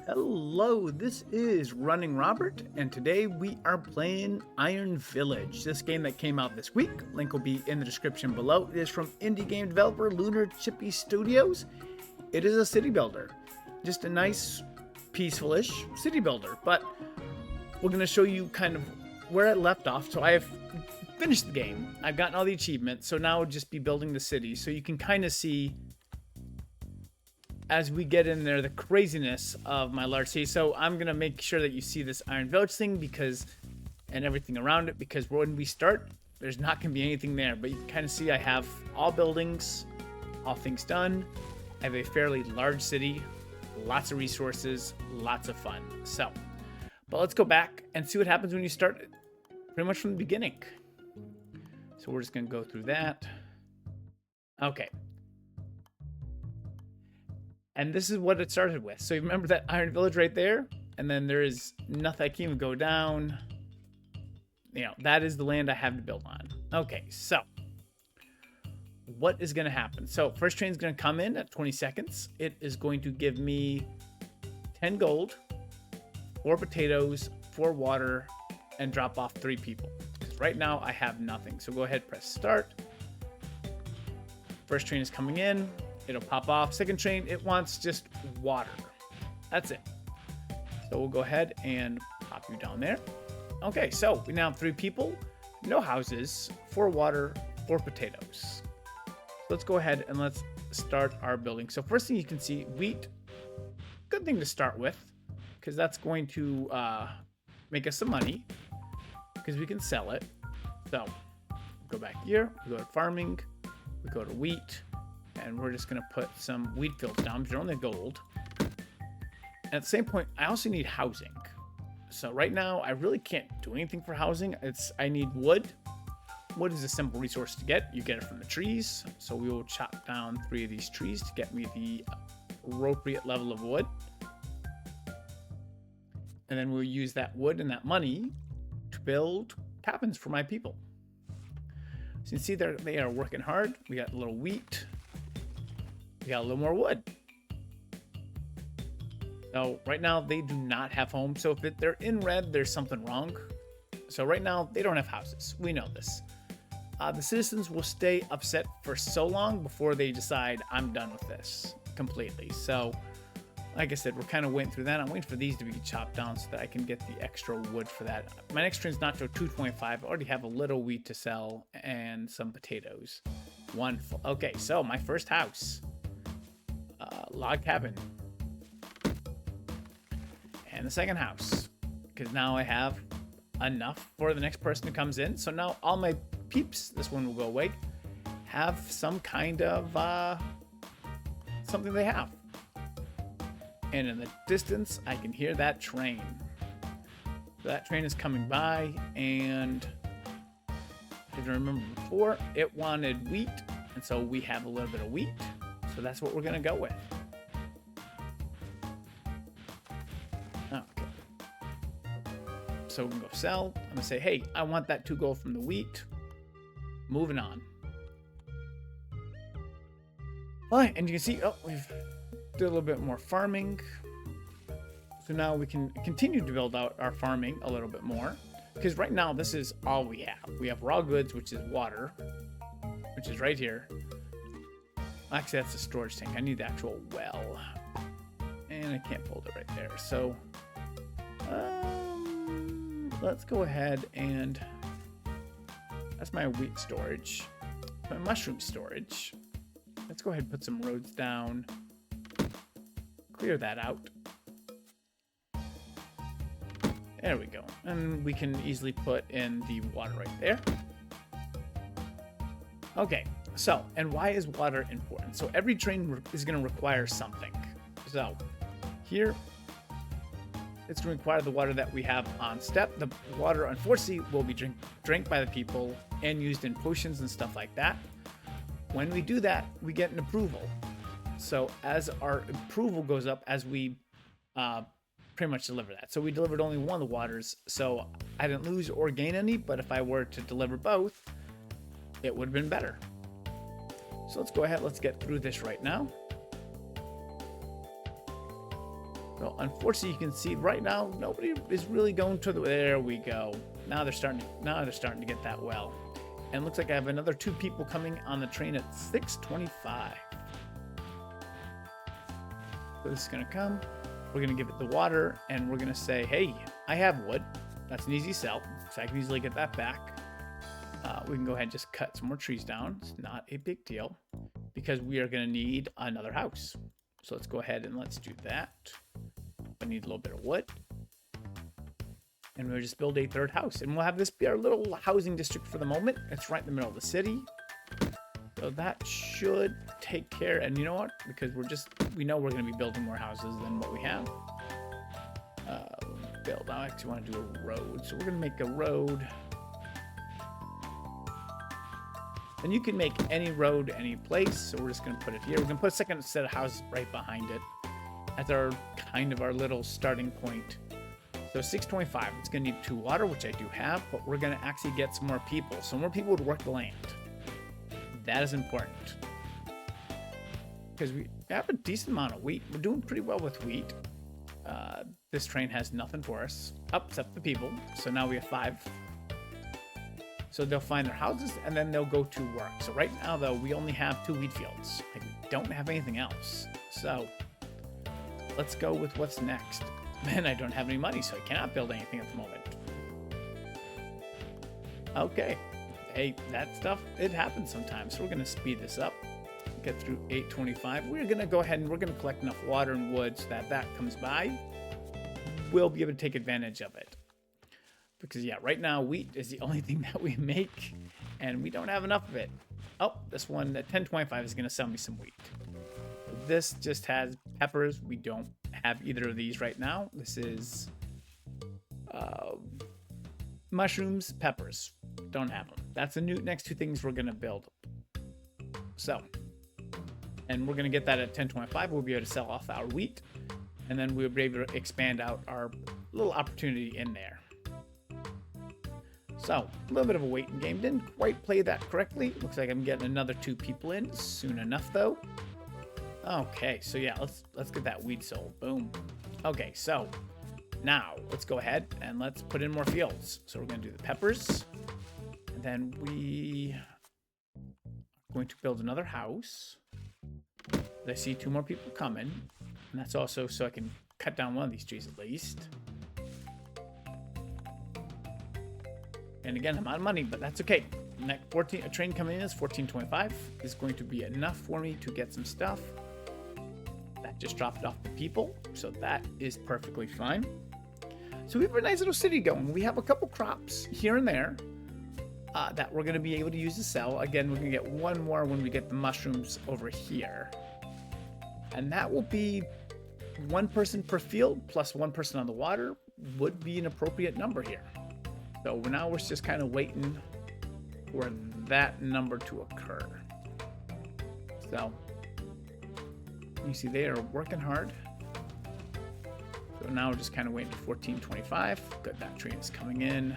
Hello, this is RunningRobert, and today we are playing Iron Village, this game that came out this week. Link will be in the description below. It is from indie game developer Lunar Chippy Studios. It is a city builder, just a nice, peaceful-ish city builder, but we're going to show you kind of where it left off. So I have finished the game. I've gotten all the achievements, so now I'll just be building the city, so you can kind of see as we get in there the craziness of my large city. So I'm gonna make sure that you see this Iron Village thing and everything around it, because when we start there's not gonna be anything there, but you can kind of see I have all buildings, all things done. I have a fairly large city, lots of resources, lots of fun. So but let's go back and see what happens when you start pretty much from the beginning. So we're just gonna go through that. Okay. And this is what it started with. So you remember that Iron Village right there? And then there is nothing. I can't even go down. You know, that is the land I have to build on. Okay, so what is going to happen? So first train is going to come in at 20 seconds. It is going to give me 10 gold, 4 potatoes, 4 water, and drop off 3 people. Because right now I have nothing. So go ahead, press start. First train is coming in. It'll pop off. Second train, it wants just water. That's it. So we'll go ahead and pop you down there. Okay, so we now have 3 people, no houses, 4 water, 4 potatoes. Let's go ahead and let's start our building. So first thing you can see, wheat. Good thing to start with, because that's going to make us some money, because we can sell it. So go back here, we go to farming, we go to wheat. And we're just going to put some wheat fields down because they're only gold. And at the same point, I also need housing. So right now, I really can't do anything for housing. I need wood. Wood is a simple resource to get. You get it from the trees. So we will chop down 3 of these trees to get me the appropriate level of wood. And then we'll use that wood and that money to build cabins for my people. So you can see they are working hard. We got a little wheat. We got a little more wood. So right now they do not have homes. So if they're in red, there's something wrong. So right now they don't have houses. We know this. The citizens will stay upset for so long before they decide I'm done with this completely. So like I said, we're kind of waiting through that. I'm waiting for these to be chopped down so that I can get the extra wood for that. My next train's not till 225. I already have a little wheat to sell and some potatoes. Wonderful. Okay, so my first house. Log cabin. And the second house, because now I have enough for the next person who comes in. So now all my peeps, this one will go away, have some kind of something they have. And in the distance I can hear that train. So that train is coming by, and if you remember before, it wanted wheat, and so we have a little bit of wheat. So that's what we're gonna go with. Okay. So we can go sell. I'm gonna say, hey, I want that 2 gold from the wheat. Moving on. All right, and you can see, we've did a little bit more farming. So now we can continue to build out our farming a little bit more, because right now this is all we have. We have raw goods, which is water, which is right here. Actually, that's a storage tank. I need the actual well. And I can't hold it right there. So let's go ahead and that's my wheat storage. My mushroom storage. Let's go ahead and put some roads down. Clear that out. There we go. And we can easily put in the water right there. Okay. So, and why is water important? So every train is going to require something. So here, it's going to require the water that we have on step. The water, unfortunately, will be drank by the people and used in potions and stuff like that. When we do that, we get an approval. So as our approval goes up, as we pretty much deliver that. So we delivered only one of the waters, so I didn't lose or gain any, but if I were to deliver both, it would have been better. So let's go ahead, let's get through this right now. So unfortunately, you can see right now nobody is really going to the. There we go. Now they're starting to get that well. And it looks like I have another 2 people coming on the train at 6:25. So this is gonna come. We're gonna give it the water, and we're gonna say, hey, I have wood. That's an easy sell, so I can easily get that back. We can go ahead and just cut some more trees down. It's not a big deal because we are gonna need another house. So let's go ahead and let's do that. I need a little bit of wood. And we'll just build a 3rd house. And we'll have this be our little housing district for the moment. It's right in the middle of the city. So that should take care. And you know what? Because we know we're going to be building more houses than what we have. Build. I actually want to do a road. So we're going to make a road. And you can make any road any place. So we're just going to put it here. We're going to put a second set of houses right behind it. That's our kind of our little starting point. So 6:25, it's going to need 2 water, which I do have, but we're going to actually get some more people. So more people would work the land. That is important. Because we have a decent amount of wheat. We're doing pretty well with wheat. This train has nothing for us, except the people. So now we have 5. So they'll find their houses, and then they'll go to work. So right now, though, we only have 2 wheat fields. Like, we don't have anything else. So let's go with what's next. Man, I don't have any money, so I cannot build anything at the moment. Okay. Hey, that stuff, it happens sometimes. So we're going to speed this up. Get through 8:25. We're going to go ahead and we're going to collect enough water and wood so that comes by. We'll be able to take advantage of it. Because, yeah, right now, wheat is the only thing that we make, and we don't have enough of it. Oh, this one at 10:25 is going to sell me some wheat. This just has peppers. We don't have either of these right now. This is mushrooms, peppers. Don't have them. That's the next 2 things we're going to build. So, and we're going to get that at 10:25. We'll be able to sell off our wheat, and then we'll be able to expand out our little opportunity in there. So, a little bit of a waiting game. Didn't quite play that correctly. Looks like I'm getting another 2 people in soon enough, though. Okay, so yeah, let's get that wheat sold. Boom. Okay, so now let's go ahead and let's put in more fields. So we're going to do the peppers. And then we are going to build another house. I see 2 more people coming. And that's also so I can cut down one of these trees at least. And again, I'm out of money, but that's okay. A train coming in is 14:25. Is going to be enough for me to get some stuff. That just dropped off the people, so that is perfectly fine. So we have a nice little city going. We have a couple crops here and there that we're going to be able to use to sell. Again, we're going to get 1 more when we get the mushrooms over here. And that will be 1 person per field plus 1 person on the water would be an appropriate number here. So now we're just kind of waiting for that number to occur. So you see they are working hard. So now we're just kind of waiting for 14:25. Good, that train is coming in.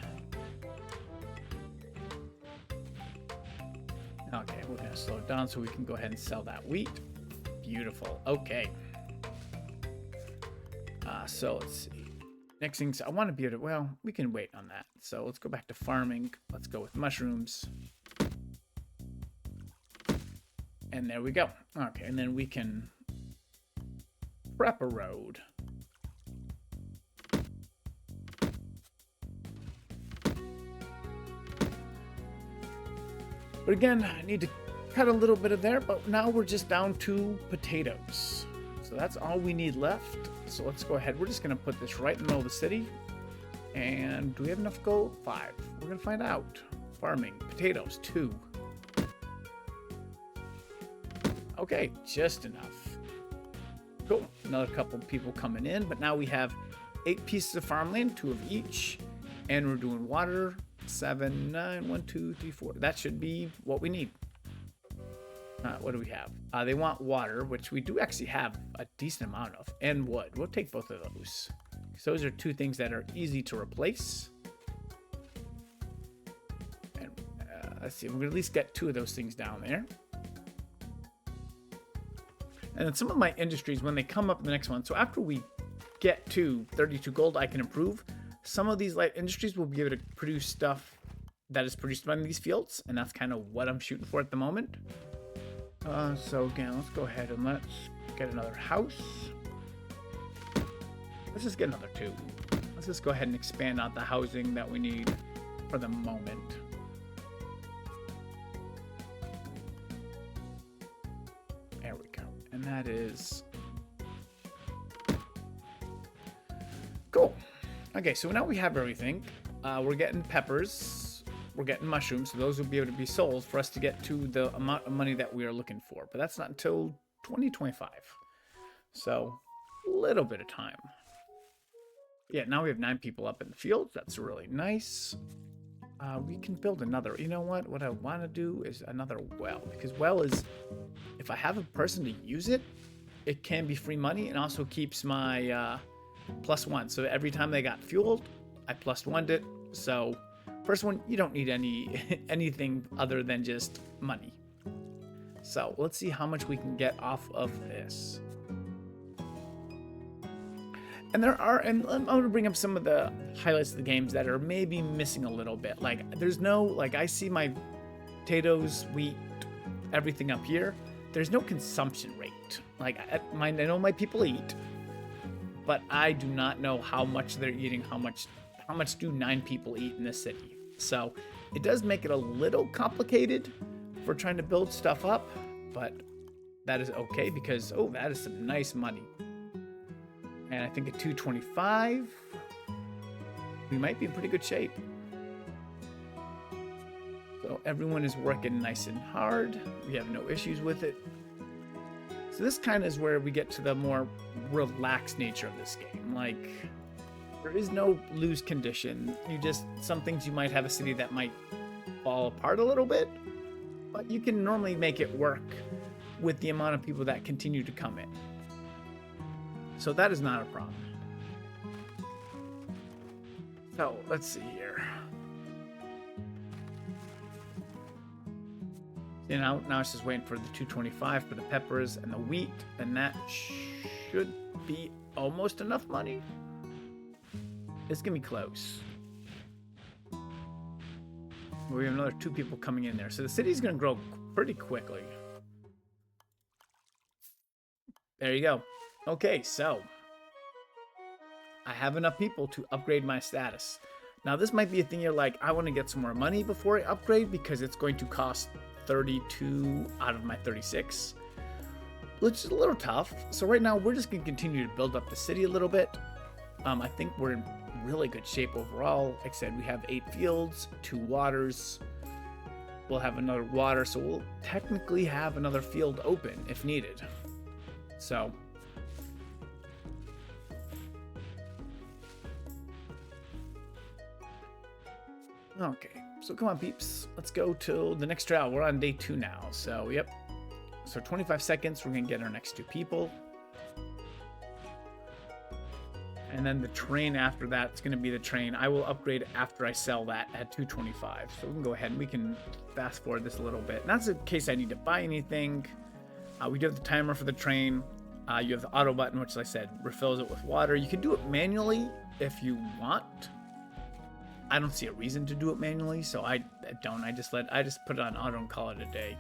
Okay, we're going to slow it down so we can go ahead and sell that wheat. Beautiful. Okay. So let's see. Next things I want to be able to, well, we can wait on that. So let's go back to farming. Let's go with mushrooms. And there we go. Okay, and then we can prep a road. But again, I need to cut a little bit of there, but now we're just down to potatoes. So that's all we need left. So let's go ahead. We're just going to put this right in the middle of the city. And do we have enough gold? 5. We're going to find out. Farming. Potatoes. 2. Okay, just enough. Cool. Another couple people coming in. But now we have 8 pieces of farmland, 2 of each. And we're doing water. 7, 9, 1, 2, 3, 4. That should be what we need. What do we have? They want water, which we do actually have a decent amount of, and wood. We'll take both of those. So those are 2 things that are easy to replace. And let's see, we're going to at least get 2 of those things down there. And then some of my industries, when they come up in the next one, so after we get to 32 gold, I can improve. Some of these light industries will be able to produce stuff that is produced by these fields, and that's kind of what I'm shooting for at the moment. So again, let's go ahead and let's get another house. Let's just get another 2. Let's just go ahead and expand out the housing that we need for the moment. There we go. And that is cool. Okay, so now we have everything. We're getting peppers. We're getting mushrooms. So those will be able to be sold for us to get to the amount of money that we are looking for. But that's not until 2025. So a little bit of time. Yeah, now we have 9 people up in the field. That's really nice. We can build another. You know what? What I want to do is another well. Because well is, if I have a person to use it, it can be free money and also keeps my +1. So every time they got fueled, I +1'd it. So first one, you don't need anything other than just money. So let's see how much we can get off of this. And and I'm going to bring up some of the highlights of the games that are maybe missing a little bit. Like, there's no, like, I see my potatoes, wheat, everything up here. There's no consumption rate. Like, I know my people eat, but I do not know how much they're eating, how much do 9 people eat in this city. So it does make it a little complicated for trying to build stuff up, but that is okay because, oh, that is some nice money. And I think at 225, we might be in pretty good shape. So everyone is working nice and hard. We have no issues with it. So this kind of is where we get to the more relaxed nature of this game. Like, there is no lose condition. Some things you might have a city that might fall apart a little bit, but you can normally make it work with the amount of people that continue to come in. So that is not a problem. So let's see here. Now it's just waiting for the 225 for the peppers and the wheat, and that should be almost enough money. It's gonna be close. We have another 2 people coming in there, so the city's gonna grow pretty quickly. There you go. Okay, so I have enough people to upgrade my status. Now this might be a thing you're like, I want to get some more money before I upgrade because it's going to cost 32 out of my 36, which is a little tough. So right now we're just going to continue to build up the city a little bit. I think we're in really good shape overall. Like I said, we have 8 fields, 2 waters. We'll have another water, so we'll technically have another field open if needed. So okay, so come on peeps, let's go to the next trial. We're on day 2 now, so yep. So 25 seconds, we're gonna get our next 2 people. And then the train after that, it's gonna be the train. I will upgrade after I sell that at 225. So we can go ahead and we can fast forward this a little bit. And that's in case I need to buy anything. We do have the timer for the train. You have the auto button, which, like I said, refills it with water. You can do it manually if you want. I don't see a reason to do it manually, so I don't. I just put it on auto and call it a day.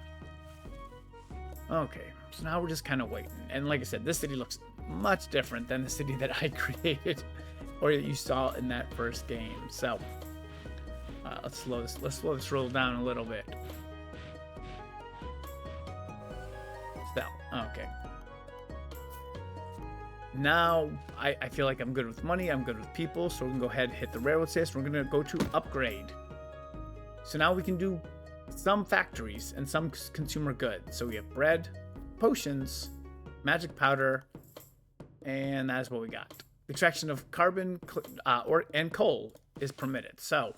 Okay, so now we're just kind of waiting. And like I said, this city looks much different than the city that I created or that you saw in that first game. So let's slow this roll down a little bit. So, okay. Now, I feel like I'm good with money, I'm good with people, so we can go ahead and hit the railroad station. We're going to go to upgrade. So now we can do some factories and some consumer goods. So we have bread, potions, magic powder, and that's what we got. Extraction of carbon and coal is permitted. So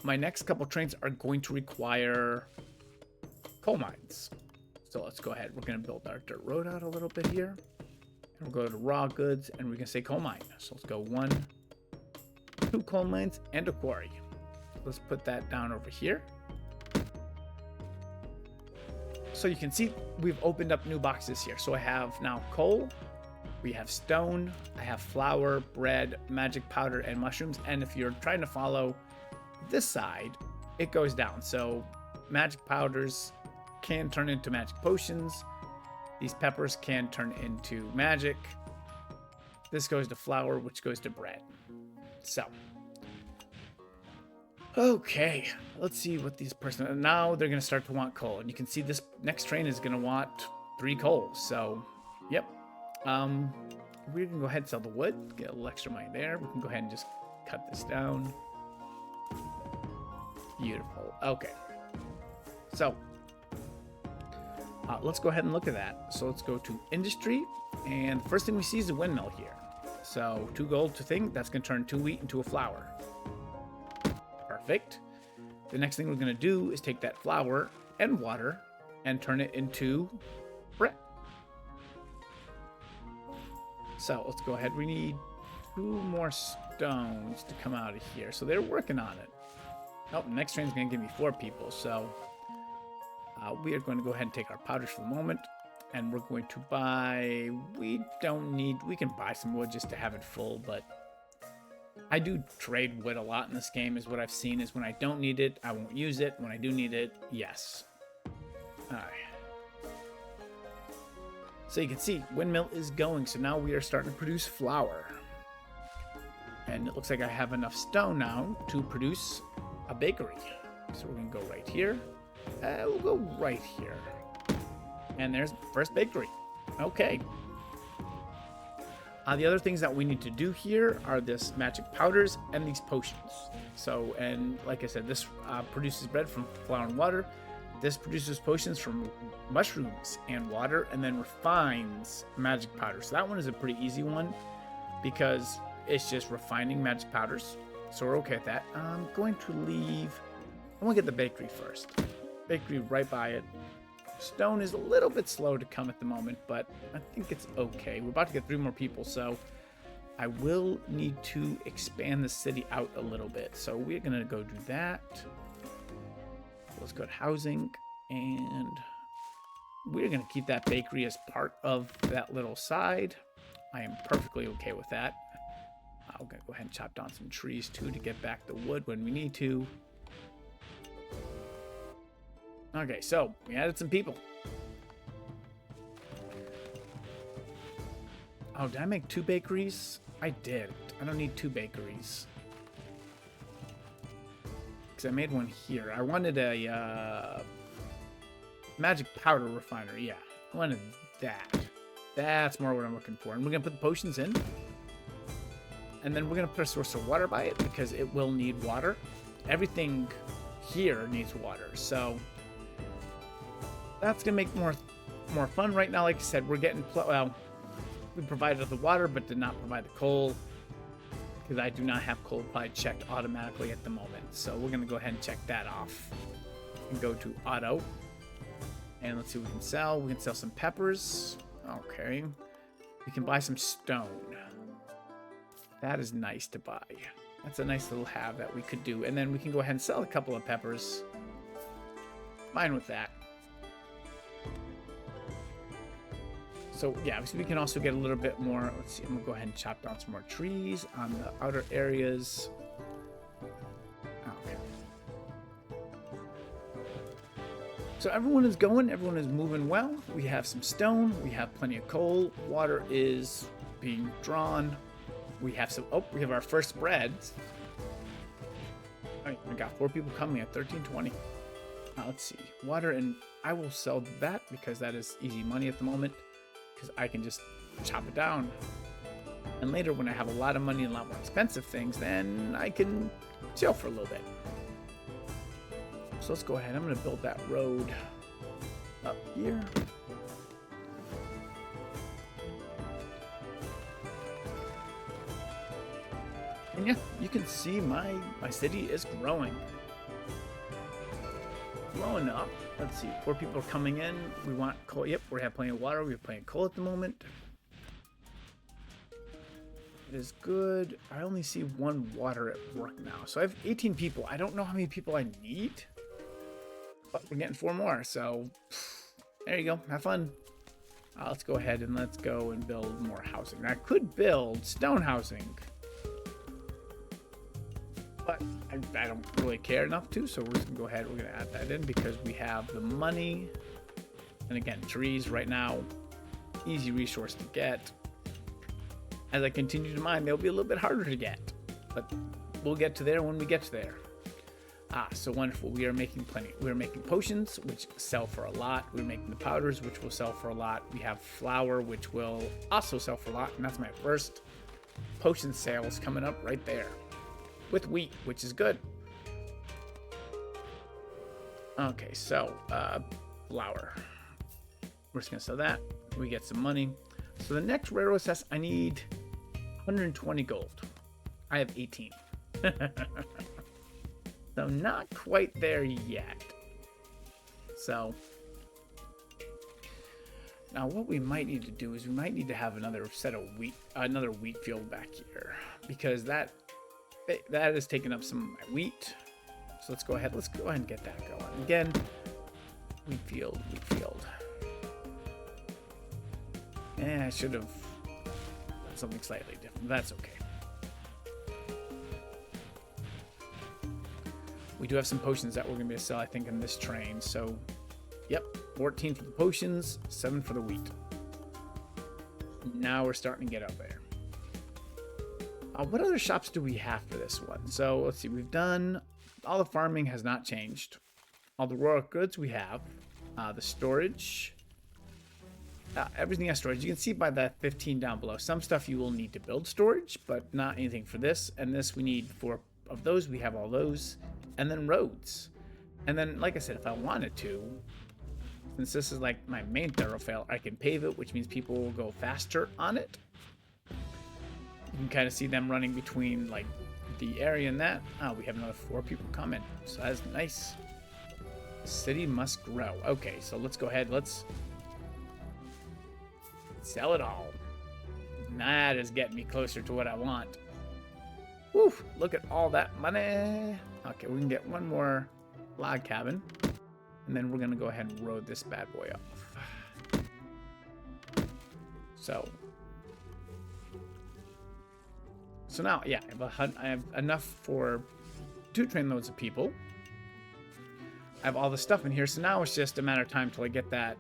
my next couple trains are going to require coal mines. So let's go ahead. We're going to build our dirt road out a little bit here. We'll go to raw goods and we can say coal mine. So let's go 1, 2 coal mines and a quarry. Let's put that down over here. So you can see we've opened up new boxes here. So I have now coal, We have stone, I have flour, bread, magic powder, and mushrooms. And if you're trying to follow this side, it goes down. So magic powders can turn into magic potions. These peppers can turn into magic. This goes to flour, which goes to bread. So, okay, let's see what these person. Now they're going to start to want coal. And you can see this next train is going to want 3 coal. So, yep. We can go ahead and sell the wood, get a little extra money there. We can go ahead and just cut this down. Beautiful. Okay. So, let's go ahead and look at that. So let's go to industry, and the first thing we see is a windmill here. So 2 gold to thing, that's going to turn 2 wheat into a flour. Perfect. The next thing we're going to do is take that flour and water and turn it into bread. So let's go ahead. We need 2 more stones to come out of here. So they're working on it. Oh, the next train's going to give me 4 people. So we are going to go ahead and take our powders for the moment. And we're going to buy... We can buy some wood just to have it full. But I do trade wood a lot in this game, is what I've seen. Is when I don't need it, I won't use it. When I do need it, yes. All right. So you can see, windmill is going. So now we are starting to produce flour. And it looks like I have enough stone now to produce a bakery. So we're going to go right here. We'll go right here. And there's the first bakery. Okay. The other things that we need to do here are this magic powders and these potions. So, and like I said, this produces bread from flour and water. This produces potions from mushrooms and water, and then refines magic powder. So that one is a pretty easy one because it's just refining magic powders. So we're okay with that. I'm going to leave... I want to get the bakery first. Bakery right by it. Stone is a little bit slow to come at the moment, but I think it's okay. We're about to get 3 more people, so I will need to expand the city out a little bit. So we're going to go do that. Let's go to housing, and we're going to keep that bakery as part of that little side. I am perfectly okay with that. I'm going to go ahead and chop down some trees, too, to get back the wood when we need to. Okay, so we added some people. Oh, did I make 2 bakeries? I did. I don't need 2 bakeries. Because I made one here. I wanted a magic powder refinery. Yeah, I wanted that. That's more what I'm looking for. And we're going to put the potions in. And then we're going to put a source of water by it because it will need water. Everything here needs water. So that's going to make more fun. Right now, like I said, we're getting... Well, we provided the water, but did not provide the coal. Because I do not have coal supply checked automatically at the moment. So we're going to go ahead and check that off. And go to auto. And let's see what we can sell. We can sell some peppers. Okay. We can buy some stone. That is nice to buy. That's a nice little have that we could do. And then we can go ahead and sell a couple of peppers. Fine with that. So yeah, so we can also get a little bit more. Let's see, I'm gonna go ahead and chop down some more trees on the outer areas. Okay. So everyone is going, everyone is moving well. We have some stone, we have plenty of coal, water is being drawn. We have some, we have our first breads. All right, we got 4 people coming at 1320. Let's see, water, and I will sell that because that is easy money at the moment. Because I can just chop it down. And later when I have a lot of money and a lot more expensive things, then I can chill for a little bit. So let's go ahead. I'm going to build that road up here. And yeah, you can see my city is growing. Growing up. Let's see, 4 people are coming in. We want coal. Yep, we have plenty of water. We have plenty of coal at the moment. It is good. I only see 1 water at work now. So I have 18 people. I don't know how many people I need. But we're getting 4 more. So there you go. Have fun. Let's go ahead and let's go and build more housing. Now, I could build stone housing, but I don't really care enough to, so we're just gonna go ahead. We're gonna add that in because we have the money. And again, trees right now, easy resource to get. As I continue to mine, they'll be a little bit harder to get, but we'll get to there when we get to there. So wonderful. We are making plenty. We are making potions, which sell for a lot. We're making the powders, which will sell for a lot. We have flour, which will also sell for a lot. And that's my first potion sales coming up right there with wheat, which is good. Okay, so flour. We're just going to sell that. We get some money. So the next railroad says I need 120 gold. I have 18. So not quite there yet. So now what we might need to do is we might need to have another set of wheat field back here, because that has taken up some of my wheat. So let's go ahead and get that going. Again, wheat field. I should have done something slightly different. That's okay. We do have some potions that we're going to be able to sell, I think, in this train. So, yep, 14 for the potions, 7 for the wheat. Now we're starting to get up there. What other shops do we have for this one? So, let's see. We've done... All the farming has not changed. All the raw goods we have. The storage... everything has storage. You can see by that 15 down below. Some stuff you will need to build storage, but not anything for this. And this we need 4 of those. We have all those. And then roads. And then, like I said, if I wanted to, since this is like my main thoroughfare, I can pave it, which means people will go faster on it. You can kind of see them running between like the area and that. We have another 4 people coming. So that's nice. The city must grow. Okay, so let's go ahead. Let's sell it all. That is getting me closer to what I want. Woo, look at all that money. Okay, we can get one more log cabin. And then we're going to go ahead and road this bad boy off. So now, yeah, I have enough for 2 trainloads of people. I have all the stuff in here. So now it's just a matter of time till I get that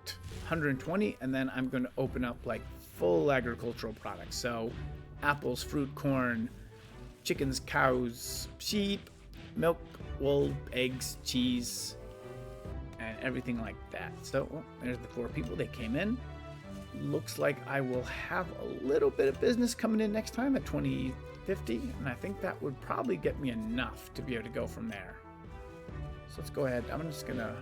120. And then I'm going to open up like full agricultural products. So apples, fruit, corn, chickens, cows, sheep, milk, wool, eggs, cheese, and everything like that. So there's the 4 people. They came in. Looks like I will have a little bit of business coming in next time at 2050, and I think that would probably get me enough to be able to go from there. So let's go ahead. I'm just gonna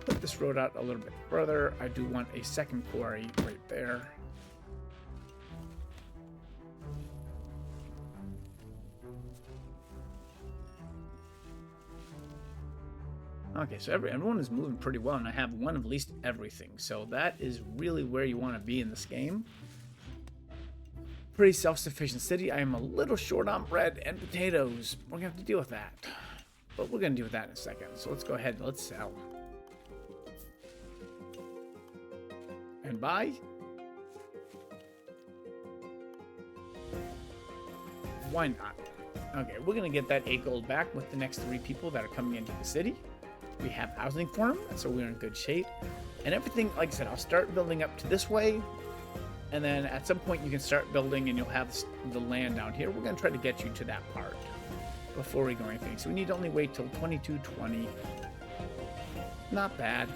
put this road out a little bit further. I do want a second quarry right there. Okay, so everyone is moving pretty well, and I have one of at least everything. So that is really where you want to be in this game. Pretty self-sufficient city. I am a little short on bread and potatoes. We're going to have to deal with that. But we're going to deal with that in a second. So let's go ahead and let's sell. And buy. Why not? Okay, we're going to get that 8 gold back with the next 3 people that are coming into the city. We have housing for them, so we're in good shape. And everything, like I said, I'll start building up to this way. And then at some point you can start building and you'll have the land down here. We're going to try to get you to that part before we go anything. So we need to only wait till 2220. Not bad.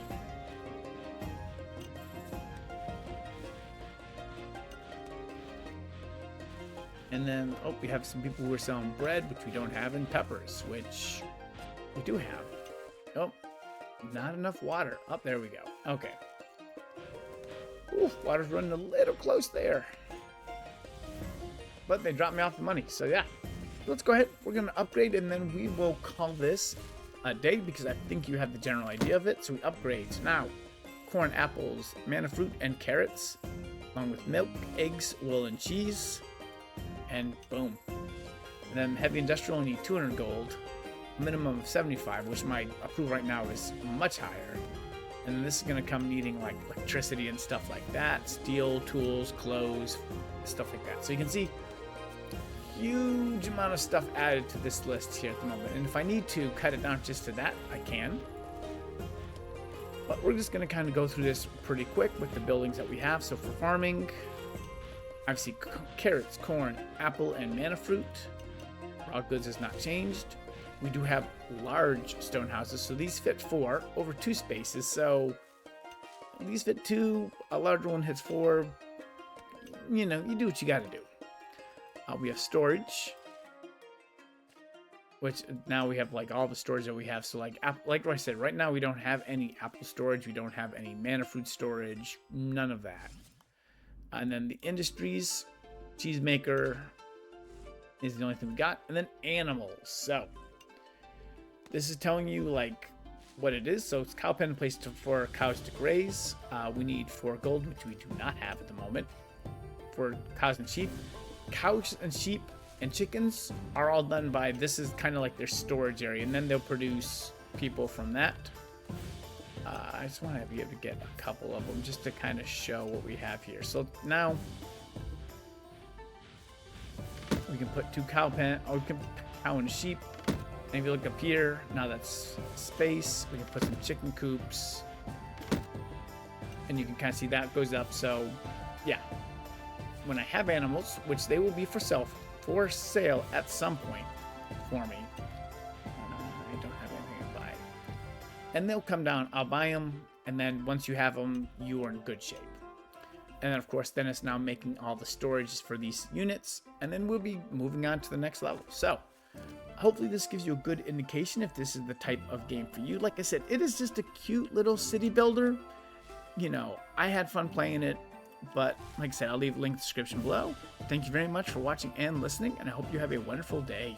And then, oh, we have some people who are selling bread, which we don't have, and peppers, which we do have. Oh, not enough water. Oh, there we go. Okay. Ooh, water's running a little close there. But they dropped me off the money, so yeah. Let's go ahead. We're going to upgrade, and then we will call this a day, because I think you have the general idea of it. So we upgrade. So now, corn, apples, manna fruit, and carrots, along with milk, eggs, wool, and cheese. And boom. And then heavy industrial, we need 200 gold. Minimum of 75, which my approval right now is much higher. And then this is going to come needing like electricity and stuff like that, steel, tools, clothes, stuff like that. So you can see huge amount of stuff added to this list here at the moment. And if I need to cut it down just to that, I can. But we're just going to kind of go through this pretty quick with the buildings that we have. So for farming, obviously carrots, corn, apple, and mana fruit. Raw goods has not changed. We do have large stone houses, so these fit 4 over 2 spaces. So these fit 2, a larger one hits 4. You know, you do what you got to do. We have storage, which now we have like all the storage that we have. So like I said, right now we don't have any apple storage. We don't have any mana fruit storage. None of that. And then the industries, cheesemaker is the only thing we got. And then animals. So this is telling you like what it is. So it's cow pen place for cows to graze. We need 4 gold, which we do not have at the moment. For cows and sheep. Cows and sheep and chickens are all done by, this is kind of like their storage area, and then they'll produce people from that. I just want to be able to get a couple of them just to kind of show what we have here. So now we can put 2 cow and sheep. And if you look up here, now that's space. We can put some chicken coops, and you can kind of see that goes up. So yeah, when I have animals, which they will be for sale at some point for me. I don't have anything to buy. And they'll come down. I'll buy them, and then once you have them, you are in good shape. And then, of course, then it's now making all the storage for these units, and then we'll be moving on to the next level. So hopefully this gives you a good indication if this is the type of game for you. Like I said, it is just a cute little city builder. You know, I had fun playing it. But like I said, I'll leave a link in the description below. Thank you very much for watching and listening, and I hope you have a wonderful day.